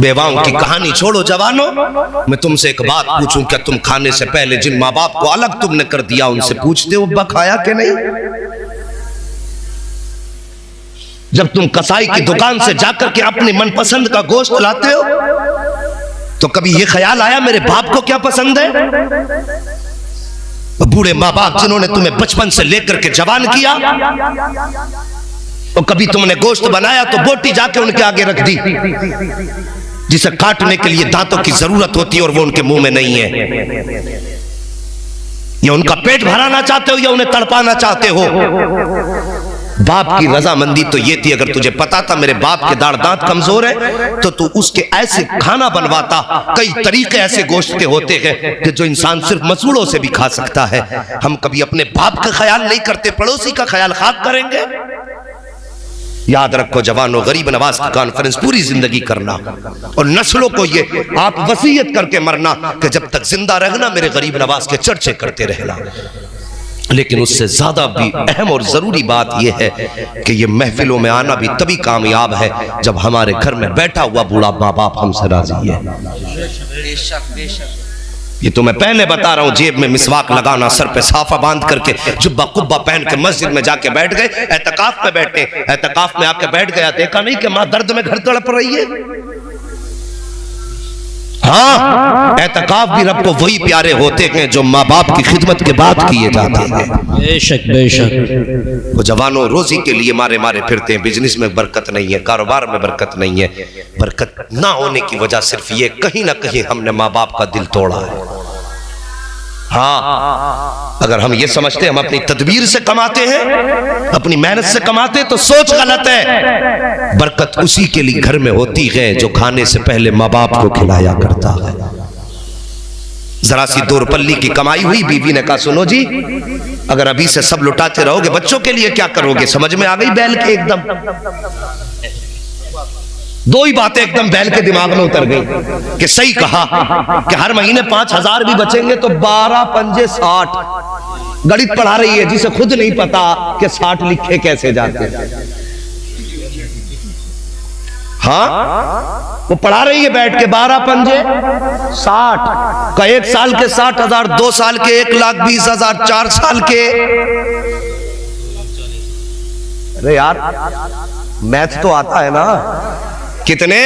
बेवाओं की कहानी छोड़ो जवानों, मैं तुमसे एक बात पूछूं, क्या तुम खाने से पहले जिन माँ बाप को अलग तुमने कर दिया उनसे पूछते हो अब्बा खाया कि नहीं? जब तुम कसाई की दुकान से जाकर के अपनी मनपसंद का गोश्त लाते हो तो कभी ये ख्याल आया मेरे बाप को क्या पसंद है? बूढ़े माँ बाप जिन्होंने तुम्हें बचपन से लेकर के जवान किया, और कभी तुमने गोश्त बनाया तो बोटी जाके उनके आगे रख दी जिसे काटने के लिए दांतों की जरूरत होती है और वो उनके मुंह में नहीं है। या उनका पेट भराना चाहते हो या उन्हें तड़पाना चाहते हो। बाप की रजामंदी तो ये थी, अगर तुझे पता था मेरे बाप के दाढ़ दांत कमजोर है तो तू उसके ऐसे खाना बनवाता। कई तरीके ऐसे गोश्त के होते हैं कि जो इंसान सिर्फ मसूड़ों से भी खा सकता है। हम कभी अपने बाप का ख्याल नहीं करते, पड़ोसी का ख्याल खाक करेंगे। याद रखो जवानों, गरीब नवाज की कॉन्फ्रेंस पूरी जिंदगी करना और नस्लों को ये आप वसीयत करके मरना कि जब तक जिंदा रहना मेरे गरीब नवाज के चर्चे करते रहना। लेकिन उससे ज्यादा भी अहम और जरूरी बात यह है कि ये महफिलों में आना भी तभी कामयाब है जब हमारे घर में बैठा हुआ बूढ़ा माँ बाप हमसे राजी है। बेशक बेशक ये तो मैं पहले बता रहा हूं। जेब में मिसवाक लगाना, सर पे साफा बांध करके जुब्बा कुब्बा पहन के मस्जिद में जाके बैठ गए, एतकाफ में बैठे, एतकाफ में आके बैठ गया, देखा नहीं कि मां दर्द में घर तड़प रही है। हाँ, एतकाफ भी रब को वही प्यारे होते हैं जो माँ बाप की खिदमत के बाद किए जाते हैं। बेशक बेशक। वो जवानों रोजी के लिए मारे मारे फिरते हैं, बिजनेस में बरकत नहीं है, कारोबार में बरकत नहीं है। बरकत ना होने की वजह सिर्फ ये, कहीं ना कहीं हमने माँ बाप का दिल तोड़ा है। हाँ, अगर हम ये समझते हम अपनी तदबीर से कमाते हैं, अपनी मेहनत से कमाते, तो सोच गलत है। बरकत उसी के लिए घर में होती है जो खाने से पहले माँ बाप को खिलाया करता है। जरा सी 2 रुपये की कमाई हुई, बीवी ने कहा सुनो जी, अगर अभी से सब लुटाते रहोगे बच्चों के लिए क्या करोगे? समझ में आ गई बैल के एकदम। 2 ही बातें एकदम बैल के दिमाग में उतर गई कि सही कहा कि हर महीने 5000 भी बचेंगे तो 12 पंजे 60। गणित पढ़ा रही है जिसे खुद नहीं पता कि 60 लिखे कैसे जाते हैं। हाँ, वो पढ़ा रही है बैठ के 12 पंजे 60 का 1 साल के 60,000, 2 साल के 1,20,000, 4 साल के। अरे यार मैथ तो आता है ना। कितने?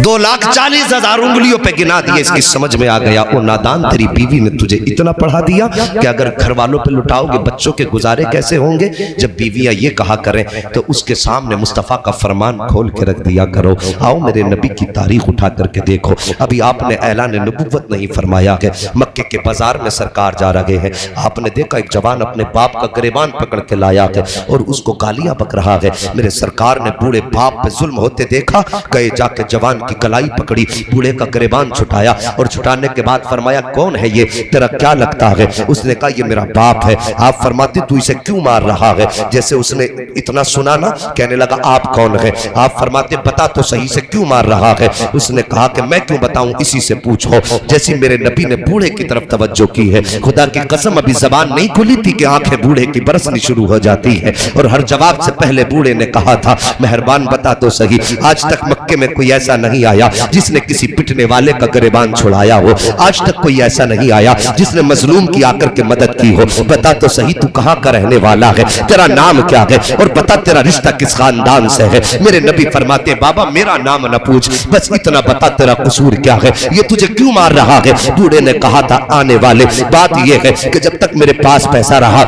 2,40,000 उंगलियों पे गिना दिए। इसकी समझ में आ गया ओ नादान, तेरी बीवी ने तुझे इतना पढ़ा दिया कि अगर घर वालों पे लुटाओगे बच्चों के गुजारे कैसे होंगे। जब बीवियां ये कहा करें तो उसके सामने मुस्तफा का फरमान खोल के रख दिया करो। आओ मेरे नबी की तारीख उठा करके देखो, अभी आपने ऐलान नबुव्वत नहीं फरमाया है, मक्के के बाजार में सरकार जा रहे हैं, आपने देखा एक जवान अपने बाप का गिरेबान पकड़ के लाया है और उसको गालियां बक रहा है। मेरे सरकार ने बूढ़े बाप पे जुल्म होते देखा, गए जाके जवान की कलाई पकड़ी, बूढ़े का गिरेबान छुटाया और छुटाने के बाद फरमाया कौन है ये, तेरा क्या लगता है? उसने कहा ये मेरा बाप है। आप फरमाते तू इसे क्यों मार रहा है? जैसे उसने इतना सुना ना, कहने लगा आप कौन है? आप फरमाते बता तो सही से क्यों मार रहा है? उसने कहा कि मैं क्यों बताऊं, इसी से पूछो। जैसे मेरे नबी ने बूढ़े की तरफ तवज्जो की है, खुदा की कसम अभी जबान नहीं खुली थी कि आंखें बूढ़े की बरसनी शुरू हो जाती है। और हर जवाब से पहले बूढ़े ने कहा था मेहरबान बता तो सही, आज तक मक्के में कोई ऐसा नहीं आया जिसने किसी पिटने वाले का गिरेबान छुड़ाया हो। आज तक कोई ऐसा नहीं आया जिसने मजलूम की आकर के मदद की हो। बता तो सही तू कहां का रहने वाला है, तेरा नाम क्या है और बता तेरा रिश्ता किस खानदान से है। मेरे नबी फरमाते बाबा मेरा नाम न पूछ, बस इतना बता तेरा कसूर क्या है, ये तुझे क्यों मार रहा है? बूढ़े ने कहा था आने वाले, बात यह है कि जब तक मेरे पास पैसा रहा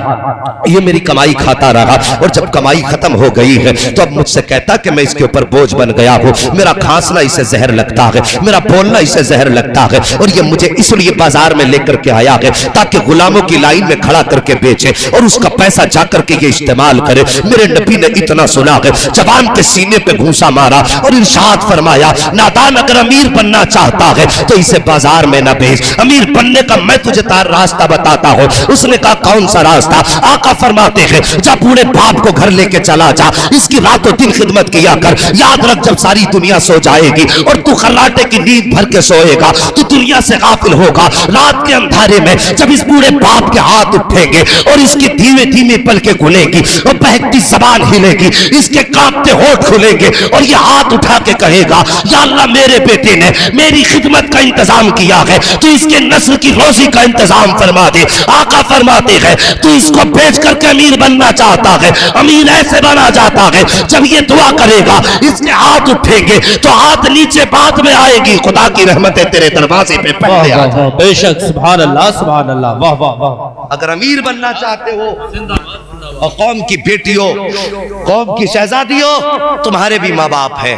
ये मेरी कमाई खाता रहा और जब कमाई खत्म हो गई है तो अब मुझसे कहता कि मैं इसके ऊपर बोझ बन गया हूं। मेरा खांसना इसे जहर लगता है, मेरा बोलना इसे जहर लगता है और ये मुझे इसलिए बाजार में लेकर के आया है ताकि गुलामों की लाइन में खड़ा करके बेचे और उसका पैसा जाकर के ये इस्तेमाल करे। मेरे नबी ने इतना सुना है, जवान के सीने पे घूंसा मारा और इरशाद फरमाया नादान अगर अमीर बनना चाहता है तो इसे बाजार में न भेज, अमीर बनने का मैं तुझे रास्ता बताता हूं। उसने कहा कौन सा रास्ता? आका फरमाते हैं जा बूढ़े बाप को घर लेके चला जा, इसकी रातों दिन खिदमत किया कर, याद वक्त जब सारी दुनिया सो जाएगी और तू खर्राटे की नींद भर के सोएगा तो दुनिया से गाफिल होगा। रात के अंधारे में जब इस बूढ़े बाप के हाथ उठेंगे और इसकी धीमे धीमे पलके खुलेगी और बहकती जबान हिलेगी, इसके कांपते होठ खुलेंगे और ये हाथ उठा के कहेगा, या अल्लाह मेरे बेटे ने मेरी खिदमत का इंतजाम किया है, तो इसके नस्ल की रोजी का इंतजाम फरमा दे। आका फरमाते हैं, तू इसको बेच करके अमीर बनना चाहता है, अमीर ऐसे बना जाता है। जब ये दुआ करेगा इसके हाथ उठेंगे तो हाथ नीचे बाद में आएगी। खुदा की रहमतें तेरे दरवाजे पे पहले आ जाए। बेशक, सुभान अल्लाह, सुभान अल्लाह, वाह वाह वाह। अगर अमीर बनना चाहते हो और कौम की बेटियों, कौम की शहजादियों, तुम्हारे भी माँ बाप हैं,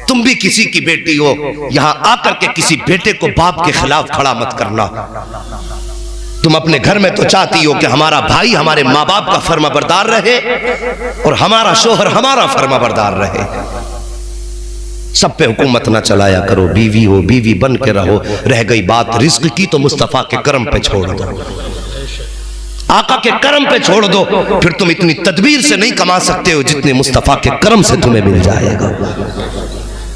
तुम भी किसी की बेटी हो, यहां आकर के किसी बेटे को बाप के खिलाफ खड़ा मत करना। तुम अपने घर में तो चाहती हो कि हमारा भाई हमारे माँ बाप का फर्माबरदार रहे और हमारा शोहर हमारा फर्माबरदार रहे। सब पे हुकूमत ना चलाया करो, बीवी हो बीवी बन के रहो। रह गई बात रिस्क की तो मुस्तफा के करम पे छोड़ दो, आका के करम पे छोड़ दो। फिर तुम इतनी तदबीर से नहीं कमा सकते हो जितने मुस्तफा के करम से तुम्हें मिल जाएगा।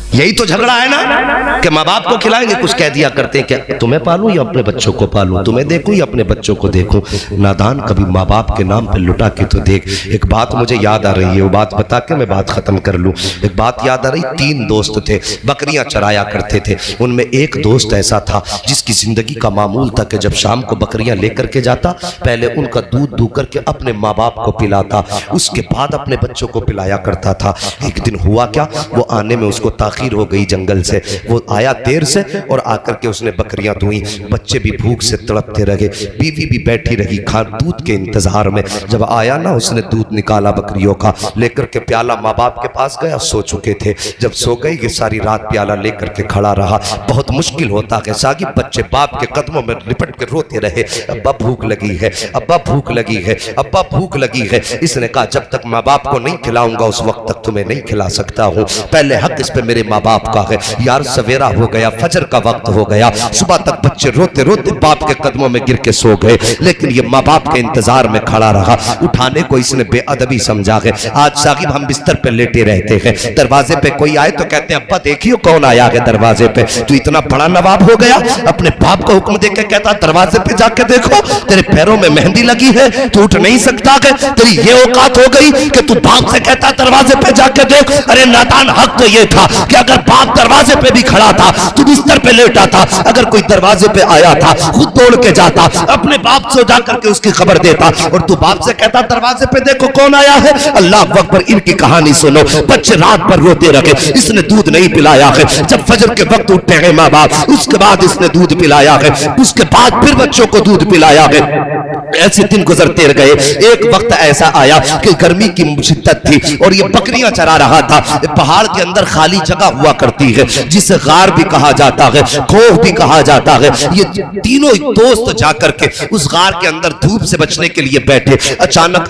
यही तो झगड़ा है ना कि माँ बाप को खिलाएंगे, कुछ कह दिया करते हैं कि तुम्हें पालूं या अपने बच्चों को पालूं, तुम्हें देखूं या अपने बच्चों को देखूं। नादान, कभी माँ बाप के नाम पे लुटा के तो देख। एक बात मुझे याद आ रही है, वो बात बता के मैं बात खत्म कर लूं। एक बात याद आ रही, 3 दोस्त थे, बकरियां चराया करते थे। उनमें एक दोस्त ऐसा था जिसकी जिंदगी का मामूल था कि जब शाम को बकरियां लेकर के जाता, पहले उनका दूध दूह करके अपने माँ बाप को पिलाता, उसके बाद अपने बच्चों को पिलाया करता था। एक दिन हुआ क्या, वो आने में उसको ताखीर हो गई जंगल से। वो आया देर से और आकर के उसने बकरियां दुई, बच्चे भी भूख से तड़पते रहे, बीवी भी बैठी रही दूध के इंतजार में। जब आया ना, उसने दूध निकाला बकरियों का, लेकर के प्याला माँ बाप के पास गया, सो चुके थे। जब सो गए, ये सारी रात प्याला लेकर के खड़ा रहा। बहुत मुश्किल होता है सागिब, बच्चे बाप के कदमों में लिपट के रोते रहे, अब्बा भूख लगी है, अब्बा भूख लगी है, अब्बा भूख लगी है। इसने कहा, जब तक माँ बाप को नहीं खिलाऊंगा उस वक्त तक तुम्हें नहीं खिला सकता हूँ। पहले हक इस पे मेरे माँ बाप का है। यार सवेरा हो गया, फजर का वक्त हो गया, सुबह तक बच्चे रोते रोते बाप के कदमों में गिर के सो गए, लेकिन ये माँ बाप के इंतजार में खड़ा रहा। उठाने को इसने बेअदबी समझा है। आज साहिब हम बिस्तर पे लेटे रहते हैं, दरवाजे पे कोई आए तो कहते हैं, अब्बा देखियो कौन आया है दरवाजे पे। तू इतना बड़ा नवाब हो गया, अपने बाप को हुक्म देके कहता दरवाजे पे जाके देखो, तेरे पैरों में मेहंदी लगी है, तू उठ नहीं सकता है। तेरी ये औकात हो गई कि तू बाप से कहता दरवाजे पे जाके देख। अरे नादान, हक तो ये था कि अगर बाप दरवाजे पे भी खड़ा था, तू बिस्तर पे लेटा था, अगर कोई दरवाजे पे आया था खुद दौड़ के जाता, अपने बाप से जाकर के उसकी खबर देता, और तू बाप से कहता दरवाजे पे देखो कौन आया है। अल्लाह अकबर, इनकी कहानी सुनो। बच्चे रात भर रोते रहे, इसने दूध नहीं पिलाया है। जब फजर के वक्त उठते हैं माँ बाप, उसके बाद इसने दूध पिलाया है, उसके बाद फिर बच्चों को दूध पिलाया है। ऐसे दिन गुजरते गए। एक वक्त ऐसा आया कि गर्मी की शिद्दत थी और ये बकरियां चरा रहा था। पहाड़ के अंदर खाली जगह हुआ करती है जिसे गार भी कहा जाता है, खोह भी कहा जाता है। ये तीनों दोस्त जाकर के उस गार के अंदर धूप से बचने के लिए बैठे। अचानक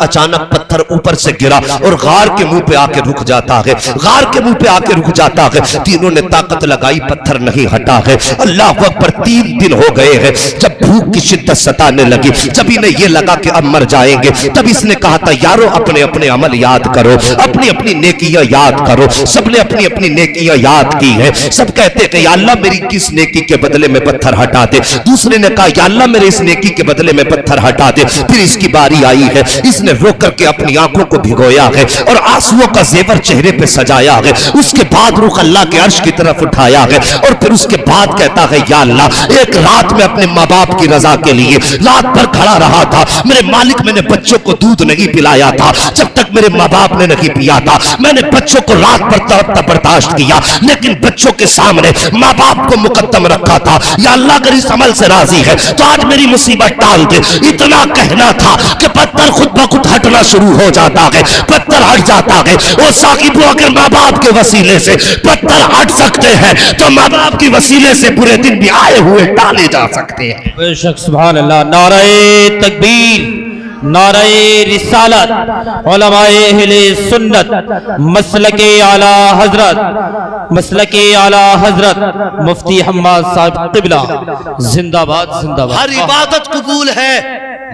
पत्थर ऊपर से गिरा और गार के मुंह पे आके रुक जाता है, गार के मुंह पे आके रुक जाता है। तीनों ने ताकत लगाई, पत्थर नहीं हटा है। अल्लाह अकबर, 3 दिन हो गए हैं। जब भूख की शिद्दत सताने लगी, जब इन्हें ये लगा कि अब मर जाएंगे, तब इसने कहा था, यारो अपने अपने अमल याद करो, अपनी अपनी नेकियां याद करो। सबने अपनी अपनी नेकियां याद की है। सब कहते हैं कि या अल्लाह मेरी किस नेकी के बदले में पत्थर हटा दे। दूसरे ने कहा, या अल्लाह मेरे इस नेकी के बदले में पत्थर हटा दे। फिर इसकी बारी आई है, इसने रोक करके अपनी आंखों को भिगोया है और आंसुओं का जेवर चेहरे पे सजाया है। उसके बाद रुख अल्लाह के अर्श की तरफ उठाया है और फिर उसके बाद कहता है, या अल्लाह एक रात में अपने माँ बाप की रजा के लिए रात भर खड़ा रहा था। मेरे मालिक, मैंने बच्चों को दूध नहीं पिलाया था जब तक मेरे माँ बाप ने नहीं पिया था। मैंने बच्चों को रात भर बर्दाश्त किया, लेकिन बच्चों के सामने माँ बाप को मुकद्दम रखा था। या अल्लाह अगर इस अमल से राजी है तो आज मेरी मुसीबत टाल दे। इतना कहना था कि पत्थर खुद ब खुद हटना शुरू हो जाता है, पत्थर हट जाता है। वो साकिब, अगर माँ बाप के वसीले से पत्थर हट सकते हैं तो माँ बाप के वसीले से बुरे दिन भी आए हुए टाले जा सकते हैं। बेशक, सुभान अल्लाह। नारे तकबीर, नारे रिसालत, उलमाए अहले सुन्नत, मसलके आला हजरत, मसलके आला हजरत मुफ्ती हम्माद साहब क़िबला जिंदाबाद जिंदाबाद। हर इबादत कबूल है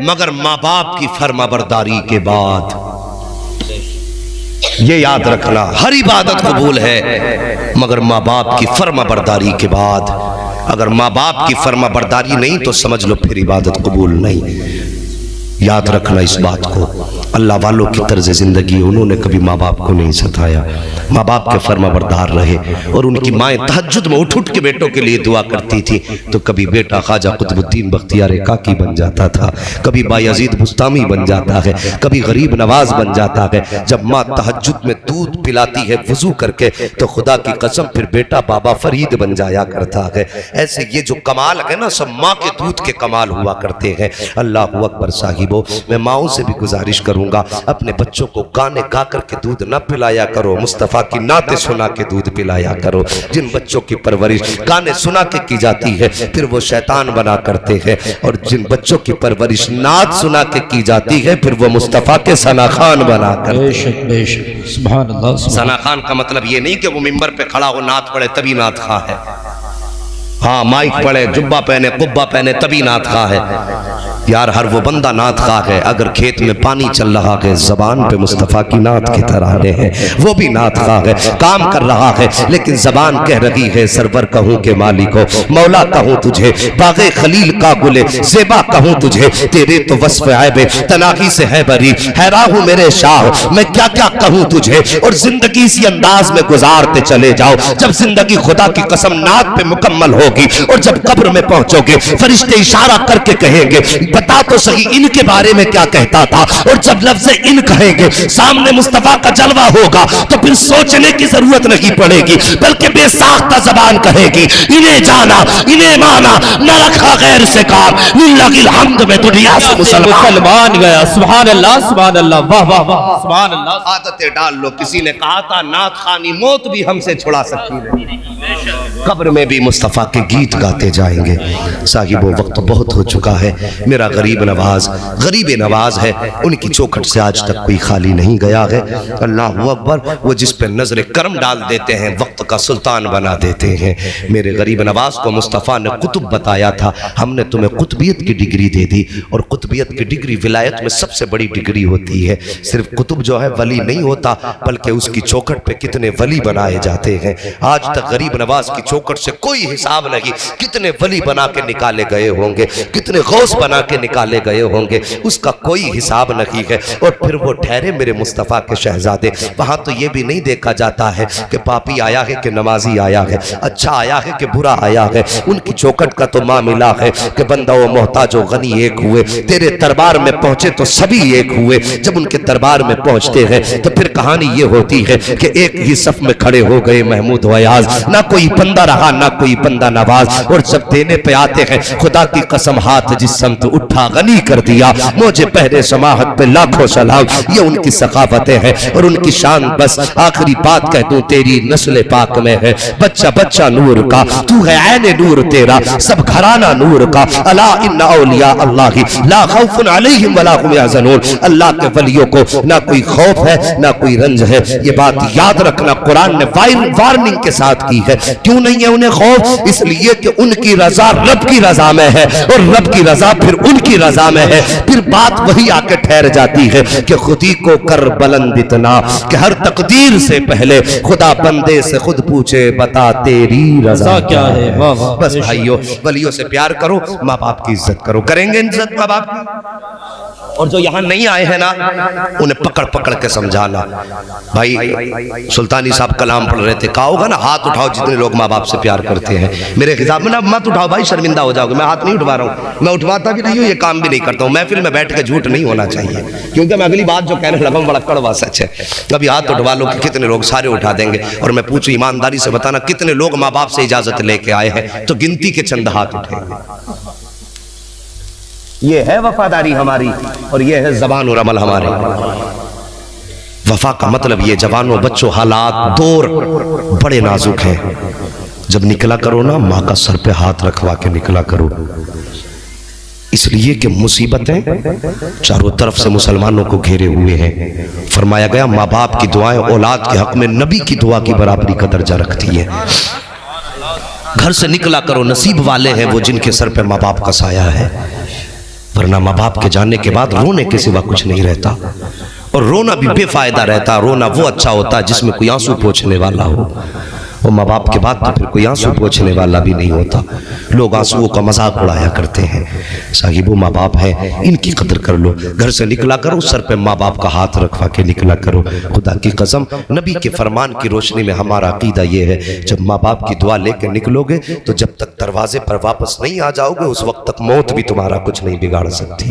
मगर माँ बाप की फर्माबरदारी के बाद। ये याद रखना, हर इबादत कबूल है मगर माँ बाप की फर्माबरदारी के बाद। अगर माँ बाप की फर्माबरदारी नहीं तो समझ लो फिर इबादत कबूल नहीं। याद रखना इस बात को। अल्लाह वालों की तर्ज जिंदगी, उन्होंने कभी माँ बाप को नहीं सताया, माँ बाप के फर्माबरदार रहे। और उनकी माएँ तहज्जुद में उठ उठ के बेटों के लिए दुआ करती थी, तो कभी बेटा ख्वाजा कुतुबुद्दीन बख्तियार काकी बन जाता था, कभी बायजीद बुस्तामी बन जाता है, कभी गरीब नवाज बन जाता है। जब माँ तहज्जुद में दूध पिलाती है वजू करके, तो खुदा की कसम फिर बेटा बाबा फरीद बन जाया करता है। ऐसे ये जो कमाल है ना, सब माँ के दूध के कमाल हुआ करते हैं। अल्लाह अकबर साहिबो, मैं माओं से भी गुजारिश करूंगा, अपने बच्चों को गाने गा करके दूध न पिलाया करो, मुस्तफ़ा की नाते सुना के दूध पिलाया करो। जिन बच्चों की परवरिश गाने सुना के की जाती है फिर वो शैतान बना करते हैं, और जिन बच्चों की परवरिश नात सुना के की जाती है फिर वो मुस्तफ़ा के सना खान बना करते हैं। सुभान अल्लाह। सना खान का मतलब ये नहीं कि वो मिंबर पे खड़ा हो नात पढ़े तभी नात खा है, हाँ माइक पढ़े जुब्बा पहने कुब्बा पहने तभी नात खा है। यार हर वो बंदा नात खा है अगर खेत में पानी चल रहा है, जबान पे मुस्तफ़ा की नात के तराने हैं, वो भी नात खा है, काम कर रहा है लेकिन जबान कह रही है सरवर कहूँ के मालिक हो, मौला कहूँ तुझे, बागे खलील का गुले ज़ेबा कहूँ तुझे, तेरे तो वस्फ़ ऐबे तनाही से है बरी, हैरान हूँ मेरे शाह मैं क्या क्या कहूँ तुझे। और जिंदगी इसी अंदाज में गुजारते चले जाओ, जब जिंदगी खुदा की कसम नात पे मुकम्मल होगी और जब कब्र में पहुंचोगे फरिश्ते इशारा करके कहेंगे बता तो सही इनके बारे में क्या कहता था। और जब लफ्ज़ इन कहेंगे सामने मुस्तफा का जलवा होगा तो फिर सोचने की जरूरत नहीं पड़ेगी, बल्कि बेसाख्ता जबान कहेगी इन्हें जाना इन्हें माना न रखा गैर से काम, लिल्लाहिल हम्द में दुनिया से मुसलमान गया। सुभान अल्लाह सुभान अल्लाह, वाह वाह वाह सुभान अल्लाह। आदतें डाल लो, किसी ने कहा था नात खानी मौत भी हमसे छुड़ा सकती है, कब्र में भी मुस्तफ़ा के गीत गाते जाएंगे। साहिबो वक्त बहुत हो चुका है, मेरा गरीब नवाज है, उनकी चौखट से आज तक कोई खाली नहीं गया है। अल्लाह अकबर, वो जिस पे नजर करम डाल देते हैं वक्त का सुल्तान बना देते हैं। मेरे गरीब नवाज को मुस्तफ़ा ने कुतुब बताया था, हमने तुम्हें कुतुबियत की डिग्री दे दी, और कुतुबियत की डिग्री विलायत में सबसे बड़ी डिग्री होती है। सिर्फ कुतुब जो है वली नहीं होता, बल्कि उसकी चौखट पे कितने वली बनाए जाते हैं। आज तक गरीब नवाज की चौखट से कोई हिसाब नहीं, कितने वली बना के निकाले गए होंगे, कितने गौस बना के निकाले गए होंगे, उसका कोई हिसाब नहीं है। और फिर वो ठहरे मेरे मुस्तफ़ा के शहजादे, वहां तो ये भी नहीं देखा जाता है कि पापी आया है कि नमाजी आया है, अच्छा आया है कि बुरा आया है। उनकी चौखट का तो मामला है कि बंदा व मोहताज व गनी एक हुए, तेरे दरबार में पहुंचे तो सभी एक हुए। जब उनके दरबार में पहुंचते हैं तो फिर कहानी ये होती है कि एक ही सफ में खड़े हो गए महमूद वयाज, ना कोई बंदा रहा ना कोई बंदा नवाज। और जब देने पे आते हैं खुदा की कसम हाथ जिस संत उठा गनी कर दिया, मुझे पहले समाहत पे लाखों सलाम। ये उनकी सखावतें हैं और उनकी शान। बस आखिरी बात कह दूं, तेरी नस्ल पाक में है बच्चा बच्चा नूर का, तू है ऐने नूर तेरा सब घराना नूर का। अला इन्ना औलिया अल्लाह ला खौफुन अलैहिम वला हुम यहज़नून, अल्लाह के वलियों को ना कोई खौफ है ना कोई रंज है। ये बात याद रखना, कुरान ने वार्निंग के साथ की है। क्यों नहीं है उन्हें खौफ? इसलिए कि उनकी रजा रब की रजा में है और रब की रजा फिर उनकी रजा में है। फिर बात वही आके ठहर जाती है कि खुदी को कर बुलंद इतना कि हर तकदीर से पहले खुदा बंदे से खुद पूछे बता तेरी रजा क्या है। बस भाइयों, वलियों से प्यार करो, माँ बाप की इज्जत करो। करेंगे इज्जत माँ बाप की? और जो यहाँ नहीं आए हैं ना, उन्हें पकड़ पकड़ के समझाना। भाई सुल्तानी साहब कलाम पढ़ रहे थे, कहा होगा ना हाथ उठाओ जितने लोग माँ बाप से प्यार करते हैं। मेरे हिसाब में ना मत उठाओ भाई, शर्मिंदा हो जाओगे। मैं हाथ नहीं उठवा रहा हूँ, मैं उठवाता भी नहीं हूँ, ये काम भी नहीं करता हूँ। महफिल में बैठ के झूठ नहीं होना चाहिए, क्योंकि मैं अगली बात जो कहने लगा बड़ा कड़वा सच है। कभी हाथ उठवा लो कि कितने लोग, सारे उठा देंगे। और मैं पूछूं ईमानदारी से बताना, कितने लोग माँ बाप से इजाजत लेके आए हैं? तो गिनती के चंद हाथ उठेंगे। ये है वफादारी हमारी और ये है ज़बान और अमल हमारे। वफा का मतलब ये, जवानों बच्चों, हालात दौर बड़े नाजुक हैं। जब निकला करो ना, माँ का सर पे हाथ रखवा के निकला करो, इसलिए कि मुसीबतें चारों तरफ से मुसलमानों को घेरे हुए हैं। फरमाया गया माँ बाप की दुआएं औलाद के हक में नबी की दुआ की बराबरी का दर्जा रखती है। घर से निकला करो, नसीब वाले हैं वो जिनके सर पे माँ बाप का साया है, वरना माँ बाप के जाने के बाद रोने के सिवा कुछ नहीं रहता। और रोना भी बेफायदा रहता। रोना वो अच्छा होता है जिसमें कोई आंसू पोंछने वाला हो। और माँ बाप के बाद तो फिर कोई आंसू पोंछने वाला भी नहीं होता। लोग आंसुओं का मजाक उड़ाया करते हैं। साहिबो माँ बाप हैं, इनकी कदर कर लो। घर से निकला करो, सर पे माँ बाप का हाथ रखवा के निकला करो। खुदा की कसम, नबी के फरमान की रोशनी में हमारा अकीदा ये है, जब माँ बाप की दुआ लेकर निकलोगे तो जब तक दरवाजे पर वापस नहीं आ जाओगे उस वक्त तक मौत भी तुम्हारा कुछ नहीं बिगाड़ सकती।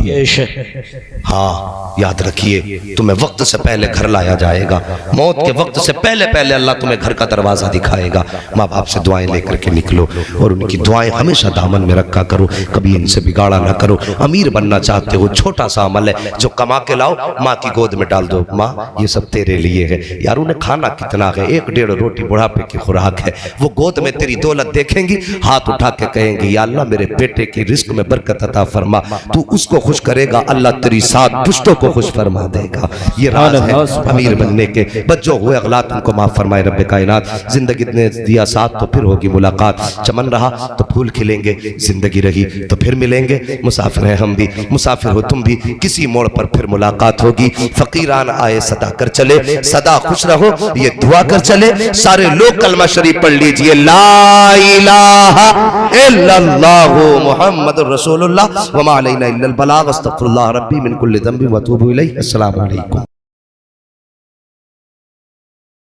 हाँ याद रखिए, तुम्हें वक्त से पहले घर लाया जाएगा। मौत के वक्त से पहले पहले अल्लाह तुम्हें घर का दरवाजा दिखाएगा। माँ बाप से दुआएं लेकर के निकलो और उनकी दुआएं हमेशा दामन में रखा करो, कभी इनसे बिगाड़ा ना करो। अमीर बनना चाहते हो, छोटा सा अमल है जो कमा के लाओ, माँ की गोद में डाल दो। माँ ये सब तेरे लिए है। यार उन्हें खाना कितना है, 1-1.5 रोटी बुढ़ापे की खुराक है। वो गोद में तेरी दौलत देखेंगी, हाथ उठा के कहेंगी या अल्लाह मेरे बेटे की रिस्क में बरकत अता फरमा। तू उसको खुश करेगा, अल्लाह तेरी 7 पुश्तों को खुश फरमा देगा। ये राज है अमीर बनने के। बस जो हुए अगलात उनको माफ फरमाए रब्बे कायनात। जिंदगी ने दिया साथ तो फिर होगी मुलाकात। चमन रहा तो फूल खिलेंगे, जिंदगी रही तो फिर मिलेंगे। मुसाफिर हैं हम भी, मुसाफिर हो तुम भी, किसी मोड़ पर फिर मुलाकात होगी। फकीरान आए सदा कर चले, सदा खुश रहो ये दुआ कर चले। सारे लोग कलमा शरीफ पढ़ लीजिए, ला इलाहा इल्लल्लाहु मुहम्मदुर रसूलुल्लाह व मा अलैना इल्लल बलाग। अस्तगफिरुल्लाह रब्बी मिन कुल्लि ज़ंबि व अतूबु इलैहि। अस्सलामु अलैकुम।